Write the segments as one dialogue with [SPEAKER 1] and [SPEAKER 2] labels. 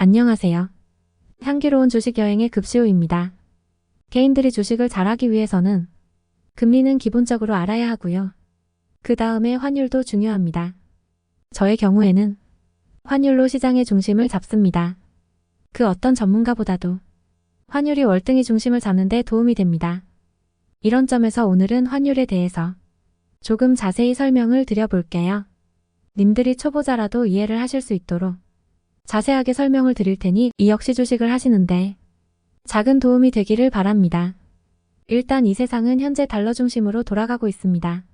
[SPEAKER 1] 안녕하세요. 향기로운 주식 여행의 급시호입니다. 개인들이 주식을 잘하기 위해서는 금리는 기본적으로 알아야 하고요. 그 다음에 환율도 중요합니다. 저의 경우에는 환율로 시장의 중심을 잡습니다. 그 어떤 전문가보다도 환율이 월등히 중심을 잡는 데 도움이 됩니다. 이런 점에서 오늘은 환율에 대해서 조금 자세히 설명을 드려볼게요. 님들이 초보자라도 이해를 하실 수 있도록 자세하게 설명을 드릴 테니 이 역시 주식을 하시는데 작은 도움이 되기를 바랍니다. 일단 이 세상은 현재 달러 중심으로 돌아가고 있습니다.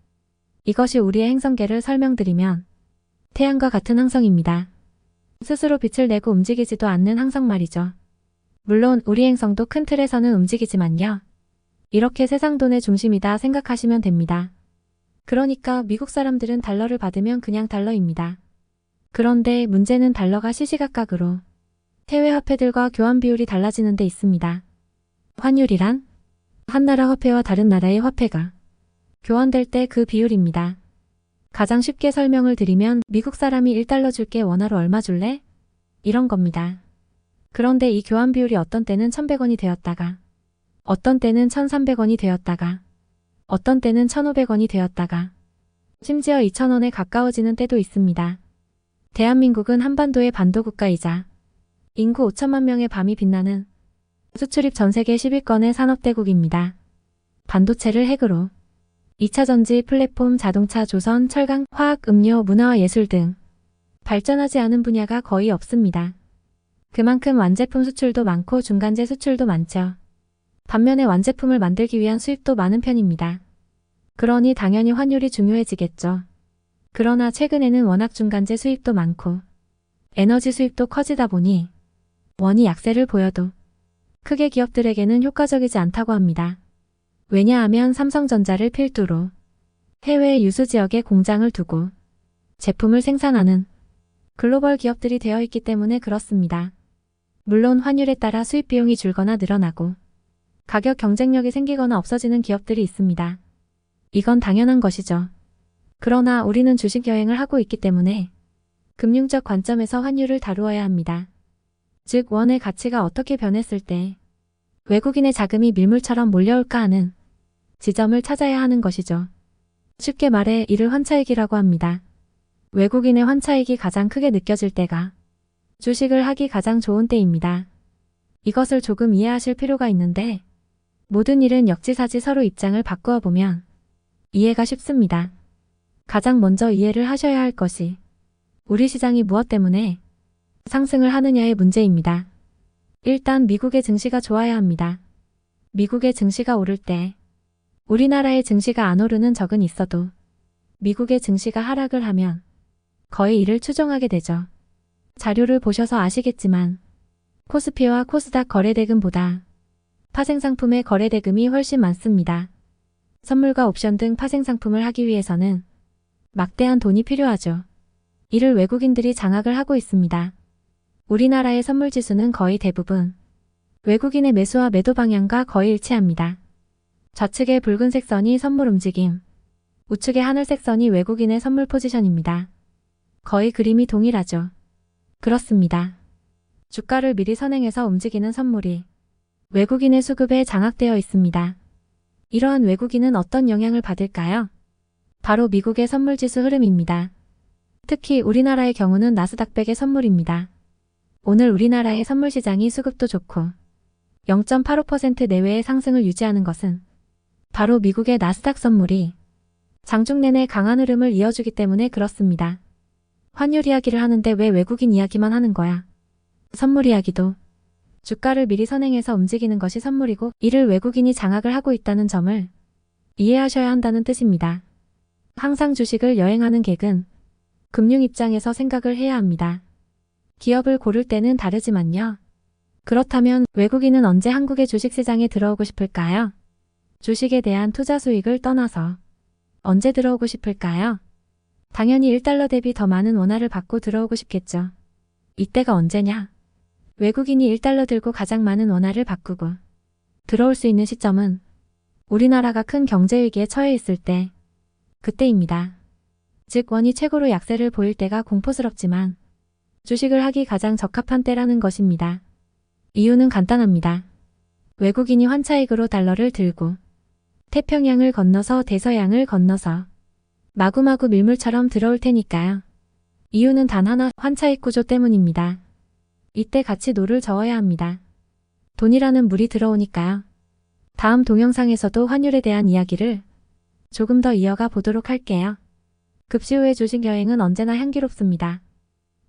[SPEAKER 1] 이것이 우리의 행성계를 설명드리면 태양과 같은 항성입니다. 스스로 빛을 내고 움직이지도 않는 항성 말이죠. 물론 우리 행성도 큰 틀에서는 움직이지만요. 이렇게 세상 돈의 중심이다 생각하시면 됩니다. 그러니까 미국 사람들은 달러를 받으면 그냥 달러입니다. 그런데 문제는 달러가 시시각각으로 해외 화폐들과 교환 비율이 달라지는 데 있습니다. 환율이란 한 나라 화폐와 다른 나라의 화폐가 교환될 때 그 비율입니다. 가장 쉽게 설명을 드리면 미국 사람이 1달러 줄게 원화로 얼마 줄래? 이런 겁니다. 그런데 이 교환 비율이 어떤 때는 1100원이 되었다가 어떤 때는 1300원이 되었다가 어떤 때는 1500원이 되었다가 심지어 2000원에 가까워지는 때도 있습니다. 대한민국은 한반도의 반도국가이자 인구 5천만 명의 밤이 빛나는 수출입 전세계 10위권의 산업대국입니다. 반도체를 핵으로 2차 전지, 플랫폼, 자동차, 조선, 철강, 화학, 음료, 문화와 예술 등 발전하지 않은 분야가 거의 없습니다. 그만큼 완제품 수출도 많고 중간재 수출도 많죠. 반면에 완제품을 만들기 위한 수입도 많은 편입니다. 그러니 당연히 환율이 중요해지겠죠. 그러나 최근에는 워낙 중간재 수입도 많고 에너지 수입도 커지다 보니 원이 약세를 보여도 크게 기업들에게는 효과적이지 않다고 합니다. 왜냐하면 삼성전자를 필두로 해외 유수 지역에 공장을 두고 제품을 생산하는 글로벌 기업들이 되어 있기 때문에 그렇습니다. 물론 환율에 따라 수입 비용이 줄거나 늘어나고 가격 경쟁력이 생기거나 없어지는 기업들이 있습니다. 이건 당연한 것이죠. 그러나 우리는 주식 여행을 하고 있기 때문에 금융적 관점에서 환율을 다루어야 합니다. 즉 원의 가치가 어떻게 변했을 때 외국인의 자금이 밀물처럼 몰려올까 하는 지점을 찾아야 하는 것이죠. 쉽게 말해 이를 환차익이라고 합니다. 외국인의 환차익이 가장 크게 느껴질 때가 주식을 하기 가장 좋은 때입니다. 이것을 조금 이해하실 필요가 있는데 모든 일은 역지사지 서로 입장을 바꾸어 보면 이해가 쉽습니다. 가장 먼저 이해를 하셔야 할 것이 우리 시장이 무엇 때문에 상승을 하느냐의 문제입니다. 일단 미국의 증시가 좋아야 합니다. 미국의 증시가 오를 때 우리나라의 증시가 안 오르는 적은 있어도 미국의 증시가 하락을 하면 거의 이를 추정하게 되죠. 자료를 보셔서 아시겠지만 코스피와 코스닥 거래대금보다 파생상품의 거래대금이 훨씬 많습니다. 선물과 옵션 등 파생상품을 하기 위해서는 막대한 돈이 필요하죠. 이를 외국인들이 장악을 하고 있습니다. 우리나라의 선물지수는 거의 대부분 외국인의 매수와 매도 방향과 거의 일치합니다. 좌측의 붉은색 선이 선물 움직임, 우측의 하늘색 선이 외국인의 선물 포지션입니다. 거의 그림이 동일하죠. 그렇습니다. 주가를 미리 선행해서 움직이는 선물이 외국인의 수급에 장악되어 있습니다. 이러한 외국인은 어떤 영향을 받을까요? 바로 미국의 선물지수 흐름입니다. 특히 우리나라의 경우는 나스닥100의 선물입니다. 오늘 우리나라의 선물시장이 수급도 좋고 0.85% 내외의 상승을 유지하는 것은 바로 미국의 나스닥 선물이 장중 내내 강한 흐름을 이어주기 때문에 그렇습니다. 환율 이야기를 하는데 왜 외국인 이야기만 하는 거야? 선물 이야기도 주가를 미리 선행해서 움직이는 것이 선물이고 이를 외국인이 장악을 하고 있다는 점을 이해하셔야 한다는 뜻입니다. 항상 주식을 여행하는 객은 금융 입장에서 생각을 해야 합니다. 기업을 고를 때는 다르지만요. 그렇다면 외국인은 언제 한국의 주식시장에 들어오고 싶을까요? 주식에 대한 투자 수익을 떠나서 언제 들어오고 싶을까요? 당연히 1달러 대비 더 많은 원화를 받고 들어오고 싶겠죠. 이때가 언제냐? 외국인이 1달러 들고 가장 많은 원화를 바꾸고 들어올 수 있는 시점은 우리나라가 큰 경제위기에 처해 있을 때 그때입니다. 즉 원이 최고로 약세를 보일 때가 공포스럽지만 주식을 하기 가장 적합한 때라는 것입니다. 이유는 간단합니다. 외국인이 환차익으로 달러를 들고 태평양을 건너서 대서양을 건너서 마구마구 밀물처럼 들어올 테니까요. 이유는 단 하나, 환차익 구조 때문입니다. 이때 같이 노를 저어야 합니다. 돈이라는 물이 들어오니까요. 다음 동영상에서도 환율에 대한 이야기를 조금 더 이어가 보도록 할게요. 급시 후의 주식 여행은 언제나 향기롭습니다.